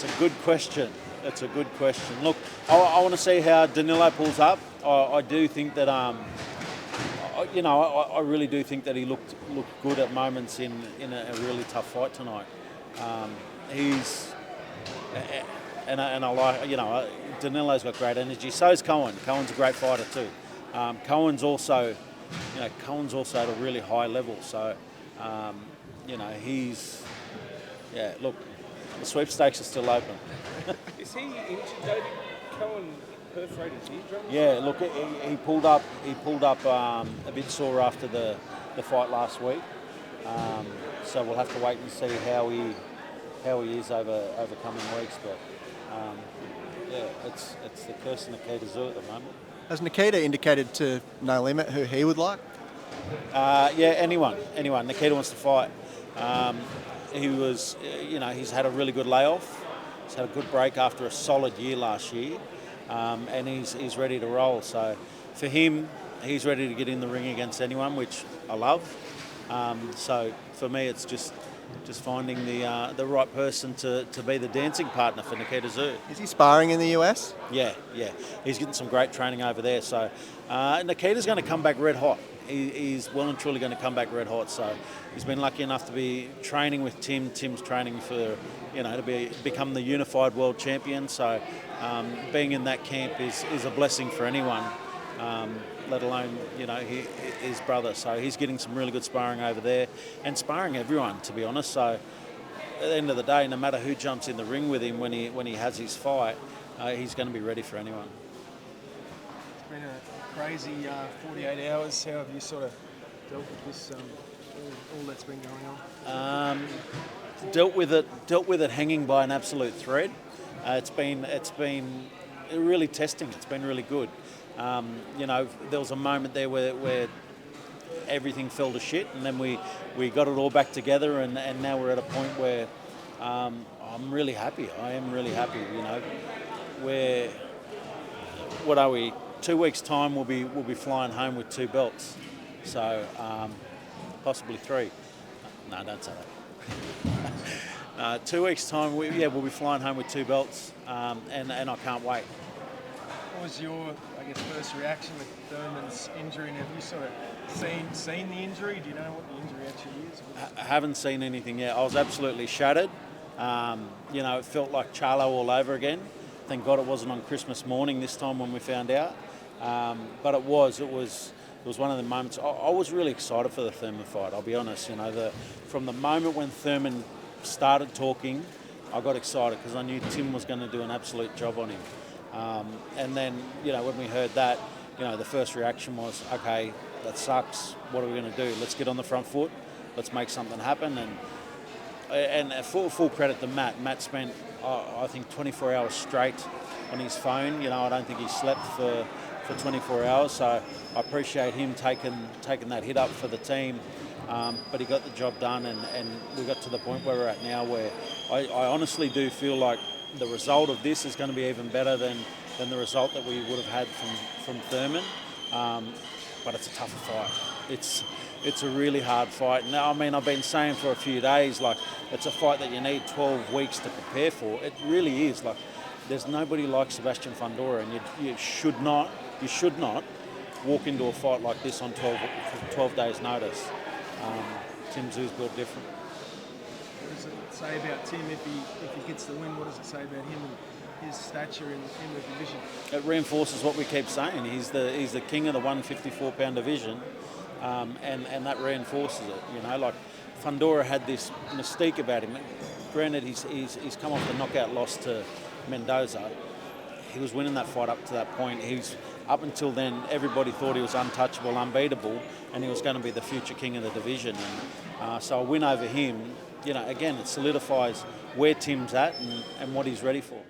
It's a good question. It's a good question. Look, I want to see how Danilo pulls up. I do think that, I really do think that he looked good at moments in a really tough fight tonight. I like, Danilo's got great energy. So's Cohen. Cohen's a great fighter too. Cohen's also at a really high level. So, look, the sweepstakes are still open. Is he injured, David? Cohen perforated his eardrum? Yeah, look, he pulled up a bit sore after the fight last week. So we'll have to wait and see how he is over coming weeks. But it's the curse of Nikita Tszyu at the moment. Has Nikita indicated to No Limit who he would like? Anyone. Nikita wants to fight. He's had a really good layoff. He's had a good break after a solid year last year, and he's ready to roll. So for him, he's ready to get in the ring against anyone, which I love. So for me, it's just finding the right person to be the dancing partner for Nikita Tszyu. Is he sparring in the US? Yeah. He's getting some great training over there. So Nikita's going to come back red hot. He's well and truly going to come back red hot. So he's been lucky enough to be training with Tim. Tim's training for, to become the unified world champion. So being in that camp is a blessing for anyone, let alone, his brother. So he's getting some really good sparring over there and sparring everyone, to be honest. So at the end of the day, no matter who jumps in the ring with him when he has his fight, he's going to be ready for anyone. It's been a crazy 48 hours. How have you sort of dealt with this, all that's been going on? Dealt with it hanging by an absolute thread. It's been really testing. It's been really good. There was a moment there where everything fell to shit, and then we got it all back together, and now we're at a point where I'm really happy. I am really happy. What are we? 2 weeks' time, we'll be flying home with 2 belts. So possibly 3. No, don't say that. 2 weeks' time, we'll be flying home with 2 belts, and I can't wait. What was your, first reaction with Thurman's injury? And have you sort of seen the injury? Do you know what the injury actually is? I haven't seen anything yet. I was absolutely shattered. It felt like Charlo all over again. Thank God it wasn't on Christmas morning this time when we found out. But it was one of the moments. I was really excited for the Thurman fight. I'll be honest. From the moment when Thurman started talking, I got excited because I knew Tim was going to do an absolute job on him. And then, when we heard that, the first reaction was, okay, that sucks. What are we going to do? Let's get on the front foot. Let's make something happen. And full credit to Matt. Matt spent, I think, 24 hours straight on his phone. I don't think he slept for 24 hours. So I appreciate him taking that hit up for the team. But he got the job done, and we got to the point where we're at now, where I honestly do feel like the result of this is going to be even better than the result that we would have had from Thurman. But it's a tougher fight. It's a really hard fight. Now, I've been saying for a few days, it's a fight that you need 12 weeks to prepare for. It really is. There's nobody like Sebastian Fundora, and you should not walk into a fight like this on 12 days' notice. Tim Tszyu's built different. What does it say about Tim if he gets the win? What does it say about him and his stature in the division? It reinforces what we keep saying. He's the king of the 154-pound division, and that reinforces it. Fundora had this mystique about him. Granted, he's come off the knockout loss to Mendoza. He was winning that fight up to that point. Up until then, everybody thought he was untouchable, unbeatable, and he was going to be the future king of the division. And so a win over him, again, it solidifies where Tim's at and what he's ready for.